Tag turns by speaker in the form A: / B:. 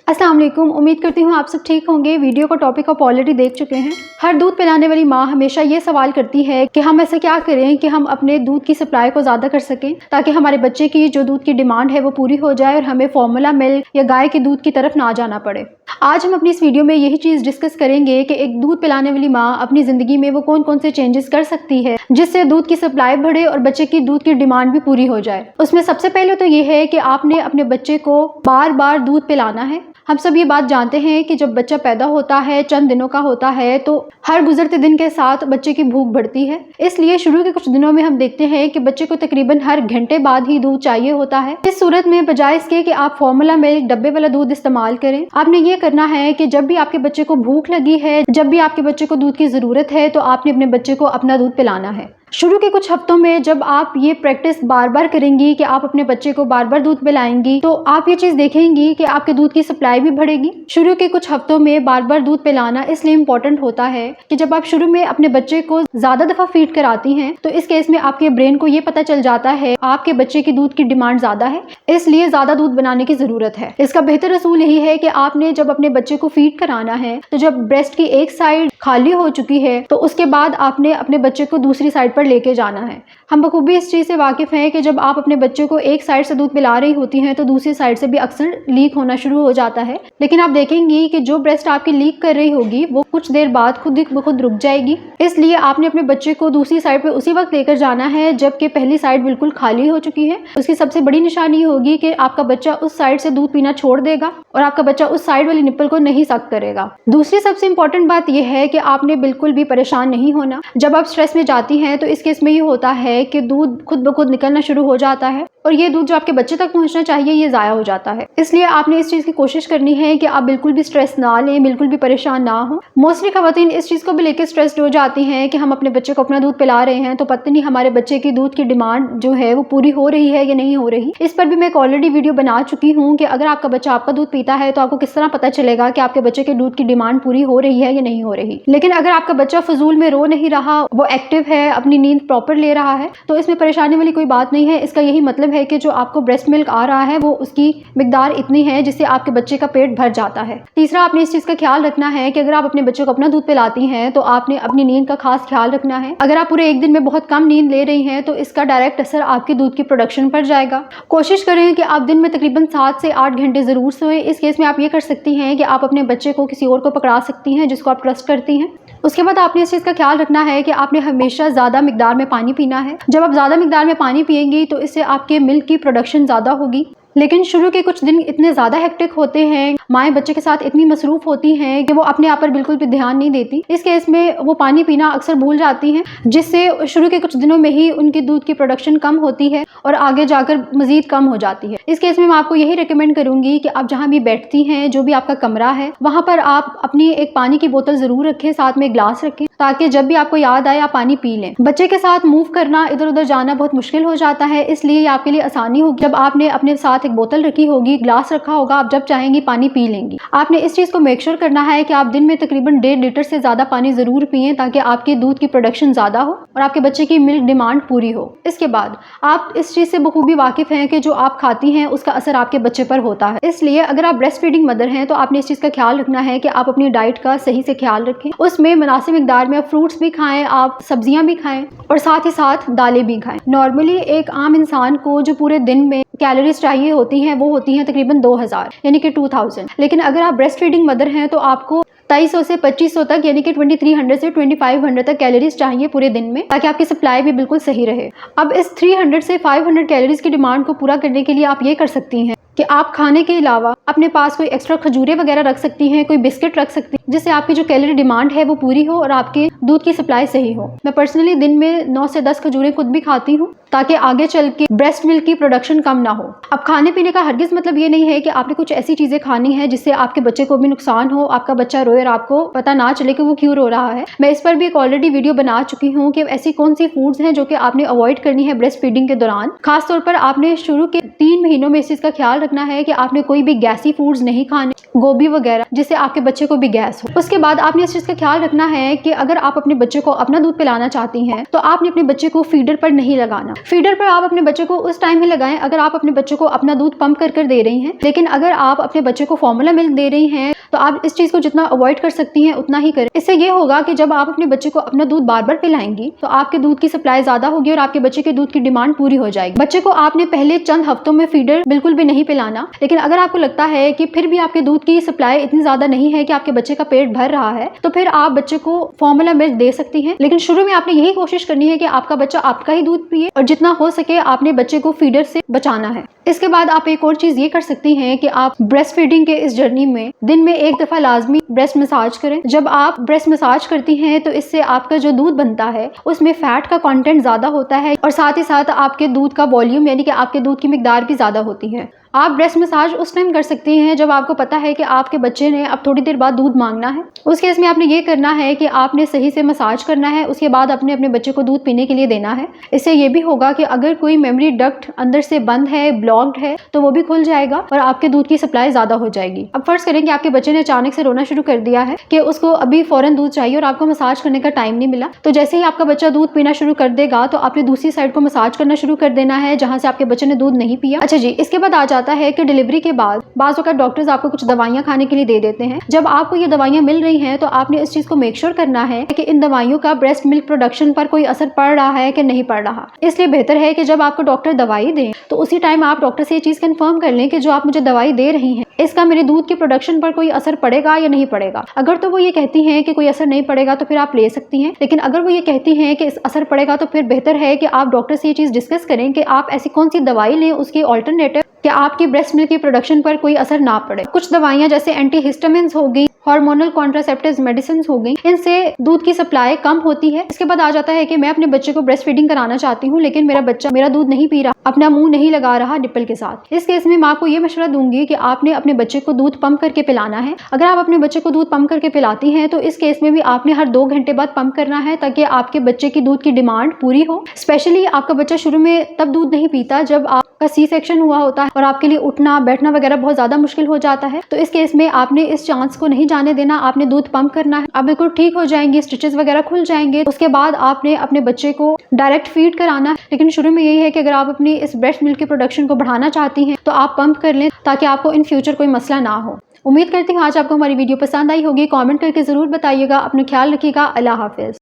A: अस्सलाम वालेकुम। उम्मीद करती हूँ आप सब ठीक होंगे। वीडियो का टॉपिक आप ऑलरेडी देख चुके हैं। हर दूध पिलाने वाली माँ हमेशा ये सवाल करती है कि हम ऐसा क्या करें कि हम अपने दूध की सप्लाई को ज़्यादा कर सकें ताकि हमारे बच्चे की जो दूध की डिमांड है वो पूरी हो जाए और हमें फार्मूला मिल्क या गाय के दूध की तरफ ना जाना पड़े। आज हम अपनी इस वीडियो में यही चीज़ डिस्कस करेंगे कि एक दूध पिलाने वाली माँ अपनी ज़िंदगी में वो कौन कौन से चेंजेस कर सकती है जिससे दूध की सप्लाई बढ़े और बच्चे की दूध की डिमांड भी पूरी हो जाए। उसमें सबसे पहले तो ये है कि आपने अपने बच्चे को बार बार दूध पिलाना है। हम सब ये बात जानते हैं कि जब बच्चा पैदा होता है, चंद दिनों का होता है, तो हर गुजरते दिन के साथ बच्चे की भूख बढ़ती है। इसलिए शुरू के कुछ दिनों में हम देखते हैं कि बच्चे को तकरीबन हर घंटे बाद ही दूध चाहिए होता है। इस सूरत में बजाय इसके कि आप फार्मूला मिल्क डब्बे वाला दूध इस्तेमाल करें, आपने ये करना है कि जब भी आपके बच्चे को भूख लगी है, जब भी आपके बच्चे को दूध की ज़रूरत है, तो आपने अपने बच्चे को अपना दूध पिलाना है। शुरू के कुछ हफ्तों में जब आप ये प्रैक्टिस बार बार करेंगी कि आप अपने बच्चे को बार बार दूध पिलाएंगी, तो आप ये चीज़ देखेंगी कि आपके दूध की सप्लाई भी बढ़ेगी। शुरू के कुछ हफ्तों में बार बार दूध पिलाना इसलिए इम्पोर्टेंट होता है कि जब आप शुरू में अपने बच्चे को ज़्यादा दफ़ा फीड कराती हैं, तो इस केस में आपके ब्रेन को ये पता चल जाता है आपके बच्चे की दूध की डिमांड ज़्यादा है, इसलिए ज़्यादा दूध बनाने की ज़रूरत है। इसका बेहतर असूल यही है कि आपने जब अपने बच्चे को फीड कराना है, तो जब ब्रेस्ट की एक साइड खाली हो चुकी है, तो उसके बाद आपने अपने बच्चे को दूसरी साइड पर लेके जाना है। हम बखूबी इस चीज़ से वाकिफ़ हैं कि जब आप अपने बच्चे को एक साइड से दूध पिला रही होती हैं तो दूसरी साइड से भी अक्सर लीक होना शुरू हो जाता है। लेकिन आप देखेंगी कि जो ब्रेस्ट आपकी लीक कर रही होगी वो कुछ देर बाद खुद ही खुद रुक जाएगी। इसलिए आपने अपने बच्चे को दूसरी साइड पे उसी वक्त लेकर जाना है जबकि पहली साइड बिल्कुल खाली हो चुकी है। उसकी सबसे बड़ी निशानी होगी कि आपका बच्चा उस साइड से दूध पीना छोड़ देगा और आपका बच्चा उस साइड वाली निप्पल को नहीं सक करेगा। दूसरी सबसे इंपॉर्टेंट बात यह है कि आपने बिल्कुल भी परेशान नहीं होना। जब आप स्ट्रेस में जाती हैं तो इस केस में ये होता है कि दूध खुद ब खुद निकलना शुरू हो जाता है और ये दूध जो आपके बच्चे तक पहुंचना चाहिए ये ज़ाया हो जाता है। इसलिए आपने इस चीज़ की कोशिश करनी है कि आप बिल्कुल भी स्ट्रेस ना लें, बिल्कुल भी परेशान ना हो। मोस्टली ख़वातीन इस चीज़ को भी लेकर स्ट्रेस्ड हो जाती हैं कि हम अपने बच्चे को अपना दूध पिला रहे हैं तो पता नहीं हमारे बच्चे की दूध की डिमांड जो है वो पूरी हो रही है या नहीं हो रही। इस पर भी मैं एक ऑलरेडी वीडियो बना चुकी हूँ कि अगर आपका बच्चा आपका दूध पीता है तो आपको किस तरह पता चलेगा कि आपके बच्चे के दूध की डिमांड पूरी हो रही है या नहीं हो रही। लेकिन अगर आपका बच्चा फजूल में रो नहीं रहा, वो एक्टिव है, अपनी नींद प्रॉपर ले रहा है, तो इसमें परेशानी वाली कोई बात नहीं है। इसका यही मतलब है कि जो आपको ब्रेस्ट मिल्क आ रहा है वो उसकी मिकदार इतनी है जिससे आपके बच्चे का पेट भर जाता है। तीसरा, आपने इस चीज़ का ख्याल रखना है कि अगर आप अपने बच्चे को अपना दूध पिलाती हैं तो आपने अपनी नींद का खास ख्याल रखना है। अगर आप पूरे एक दिन में बहुत कम नींद ले रही हैं तो इसका डायरेक्ट असर आपके दूध की प्रोडक्शन पर जाएगा। कोशिश करें कि आप दिन में तकरीबन 7 से 8 घंटे ज़रूर सोएं। इस केस में आप ये कर सकती हैं कि आप अपने बच्चे को किसी और को पकड़ा सकती हैं जिसको आप ट्रस्ट करती हैं। उसके बाद आपने इस चीज़ का ख्याल रखना है कि आपने हमेशा ज़्यादा मिकदार में पानी पीना है। जब आप ज़्यादा मिकदार में पानी पिएंगी तो इससे आपके मिल्क की प्रोडक्शन ज़्यादा होगी। लेकिन शुरू के कुछ दिन इतने ज़्यादा हेक्टिक होते हैं, माएँ बच्चे के साथ इतनी मसरूफ़ होती हैं कि वो अपने आप पर बिल्कुल भी ध्यान नहीं देती। इस केस में वो पानी पीना अक्सर भूल जाती हैं, जिससे शुरू के कुछ दिनों में ही उनकी दूध की प्रोडक्शन कम होती है और आगे जाकर मज़ीद कम हो जाती है। इस केस में मैं आपको यही रिकमेंड करूँगी कि आप जहाँ भी बैठती हैं, जो भी आपका कमरा है, वहाँ पर आप अपनी एक पानी की बोतल ज़रूर रखें, साथ में ग्लास रखें ताकि जब भी आपको याद आए आप पानी पी लें। बच्चे के साथ मूव करना, इधर उधर जाना बहुत मुश्किल हो जाता है, इसलिए ये आपके लिए आसानी होगी जब आपने अपने साथ एक बोतल रखी होगी, ग्लास रखा होगा, आप जब चाहेंगी पानी पी लेंगी। आपने इस चीज़ को मेक श्योर करना है कि आप दिन में तकरीबन 1.5 लीटर से ज़्यादा पानी ज़रूर पिएं ताकि आपके दूध की प्रोडक्शन ज़्यादा हो और आपके बच्चे की मिल्क डिमांड पूरी हो। इसके बाद आप इस चीज़ से बखूबी वाकिफ़ हैं कि जो आप खाती हैं उसका असर आपके बच्चे पर होता है। इसलिए अगर आप ब्रेस्ट फीडिंग मदर हैं तो आपने इस चीज़ का ख्याल रखना है कि आप अपनी डाइट का सही से ख्याल रखें। उसमें मुनासिब मिकदार में आप फ्रूट्स भी खाएँ, आप सब्जियाँ भी खाएँ और साथ ही साथ दालें भी खाएँ। नॉर्मली एक आम इंसान को जो पूरे दिन में कैलोरीज चाहिए होती हैं वो होती हैं तकरीबन 2000 यानी कि 2000। लेकिन अगर आप ब्रेस्ट फीडिंग मदर हैं तो आपको 2300 से 2500 तक यानी कि 2300 से 2500 तक कैलोरीज चाहिए पूरे दिन में ताकि आपकी सप्लाई भी बिल्कुल सही रहे। अब इस 300 से 500 कैलोरीज की डिमांड को पूरा करने के लिए आप ये कर सकती हैं कि आप खाने के अलावा अपने पास कोई एक्स्ट्रा खजूरें वगैरह रख सकती हैं, कोई बिस्किट रख सकती हैं, जिससे आपकी जो कैलोरी डिमांड है वो पूरी हो और आपके दूध की सप्लाई सही हो। मैं पर्सनली दिन में 9 से 10 खजूरें खुद भी खाती हूँ ताकि आगे चल के ब्रेस्ट मिल्क की प्रोडक्शन कम ना हो। अब खाने पीने का हरगिज़ मतलब ये नहीं है कि आपने कुछ ऐसी चीज़ें खानी है जिससे आपके बच्चे को भी नुकसान हो, आपका बच्चा रोए और आपको पता ना चले कि वो क्यों रो रहा है। मैं इस पर भी एक ऑलरेडी वीडियो बना चुकी हूँ कि ऐसी कौन सी फूड्स हैं जो कि आपने अवॉइड करनी है ब्रेस्ट फीडिंग के दौरान। खासतौर पर आपने शुरू के 3 महीनों में इस चीज़ का ख्याल रखना है कि आपने कोई भी गैसी फूड्स नहीं खाने, गोभी वगैरह, जिससे आपके बच्चे को भी गैस हो। उसके बाद आपने इस चीज़ का ख्याल रखना है कि अगर आप अपने बच्चे को अपना दूध पिलाना चाहती हैं तो आपने अपने बच्चे को फीडर पर नहीं लगाना। फीडर पर आप अपने बच्चे को उस टाइम ही लगाएं अगर आप अपने बच्चे को अपना दूध पंप कर दे रही हैं, लेकिन अगर आप अपने बच्चे को फॉर्मूला मिल्क दे रही हैं तो आप इस चीज़ को जितना अवॉइड कर सकती हैं उतना ही करें। इससे ये होगा कि जब आप अपने बच्चे को अपना दूध बार बार पिलाएंगी तो आपके दूध की सप्लाई ज़्यादा होगी और आपके बच्चे के दूध की डिमांड पूरी हो जाएगी। बच्चे को आपने पहले चंद हफ्तों में फीडर बिल्कुल भी नहीं पिलाना, लेकिन अगर आपको लगता है कि फिर भी आपके दूध की सप्लाई इतनी ज़्यादा नहीं है कि आपके बच्चे का पेट भर रहा है, तो फिर आप बच्चे को फॉर्मूला मिल्क दे सकती हैं। लेकिन शुरू में आपने यही कोशिश करनी है कि आपका बच्चा आपका ही दूध पिए और जितना हो सके आपने बच्चे को फीडर से बचाना है। इसके बाद आप एक और चीज़ ये कर सकती हैं कि आप ब्रेस्ट फीडिंग के इस जर्नी में दिन में एक दफ़ा लाजमी ब्रेस्ट मसाज करें। जब आप ब्रेस्ट मसाज करती हैं तो इससे आपका जो दूध बनता है उसमें फैट का कंटेंट ज़्यादा होता है और साथ ही साथ आपके दूध का वॉल्यूम यानी कि आपके दूध की मिकदार भी ज़्यादा होती है। आप ब्रेस्ट मसाज उस टाइम कर सकती हैं जब आपको पता है कि आपके बच्चे ने अब थोड़ी देर बाद दूध मांगना है। उस केस में आपने ये करना है कि आपने सही से मसाज करना है, उसके बाद आपने अपने बच्चे को दूध पीने के लिए देना है। इससे ये भी होगा कि अगर कोई मेमोरी डक्ट अंदर से बंद है, ब्लॉक्ड है, तो वो भी खुल जाएगा और आपके दूध की सप्लाई ज़्यादा हो जाएगी। अब फर्ज करें कि आपके बच्चे ने अचानक से रोना शुरू कर दिया है कि उसको अभी फ़ौरन दूध चाहिए और आपको मसाज करने का टाइम नहीं मिला, तो जैसे ही आपका बच्चा दूध पीना शुरू कर देगा तो आपने दूसरी साइड को मसाज करना शुरू कर देना है जहाँ से आपके बच्चे ने दूध नहीं पिया। अच्छा जी, इसके बाद आ जाता है कि डिलीवरी के बाद बाज़ वक़्त डॉक्टर्स आपको कुछ दवाइयाँ खाने के लिए दे देते हैं। जब आपको ये दवाइयाँ मिल रही हैं तो आपने इस चीज़ को मेक श्योर करना है कि इन दवाइयों का ब्रेस्ट मिल्क प्रोडक्शन पर कोई असर पड़ रहा है कि नहीं पड़ रहा। इसलिए बेहतर है कि जब आपको डॉक्टर दवाई दें तो उसी टाइम आप डॉक्टर से ये चीज़ कंफर्म कर लें कि जो आप मुझे दवाई दे रही हैं इसका मेरे दूध के प्रोडक्शन पर कोई असर पड़ेगा या नहीं पड़ेगा। अगर तो वो ये कहती हैं कि कोई असर नहीं पड़ेगा तो फिर आप ले सकती हैं, लेकिन अगर वो ये कहती हैं कि इस असर पड़ेगा तो फिर बेहतर है कि आप डॉक्टर से ये चीज़ डिस्कस करें कि आप ऐसी कौन सी दवाई लें उसकी ऑल्टरनेटिव कि आपकी ब्रेस्ट मिल्क की प्रोडक्शन पर कोई असर ना पड़े। कुछ दवाइयाँ जैसे एंटीहिस्टामिन्स हो गई, हार्मोनल कॉन्ट्रासेप्टिव मेडिसिन हो गई, इनसे दूध की सप्लाई कम होती है। इसके बाद आ जाता है कि मैं अपने बच्चे को ब्रेस्ट फीडिंग कराना चाहती हूँ लेकिन मेरा बच्चा मेरा दूध नहीं पी रहा, अपना मुंह नहीं लगा रहा निप्पल के साथ। इस केस में मैं आपको ये मशवरा दूंगी कि आपने अपने बच्चे को दूध पंप करके पिलाना है। अगर आप अपने बच्चे को दूध पंप करके पिलाती हैं तो इस केस में भी आपने हर 2 घंटे बाद पंप करना है ताकि आपके बच्चे की दूध की डिमांड पूरी हो। स्पेशली आपका बच्चा शुरू में तब दूध नहीं पीता जब आपका सी सेक्शन हुआ होता है और आपके लिए उठना बैठना वगैरह बहुत ज़्यादा मुश्किल हो जाता है। तो इस केस में आपने इस चांस को नहीं जाने देना, आपने दूध पंप करना है। आप बिल्कुल ठीक हो जाएंगे, स्टिचेस वगैरह खुल जाएंगे। उसके बाद आपने अपने बच्चे को डायरेक्ट फीड कराना है। लेकिन शुरू में यही है कि अगर आप अपनी इस ब्रेस्ट मिल्क की प्रोडक्शन को बढ़ाना चाहती हैं तो आप पंप कर लें ताकि आपको इन फ्यूचर कोई मसला ना हो। उम्मीद करती हूँ आज आपको हमारी वीडियो पसंद आई होगी। कमेंट करके ज़रूर बताइएगा। अपना ख्याल रखिएगा। अल्लाह हाफिज़।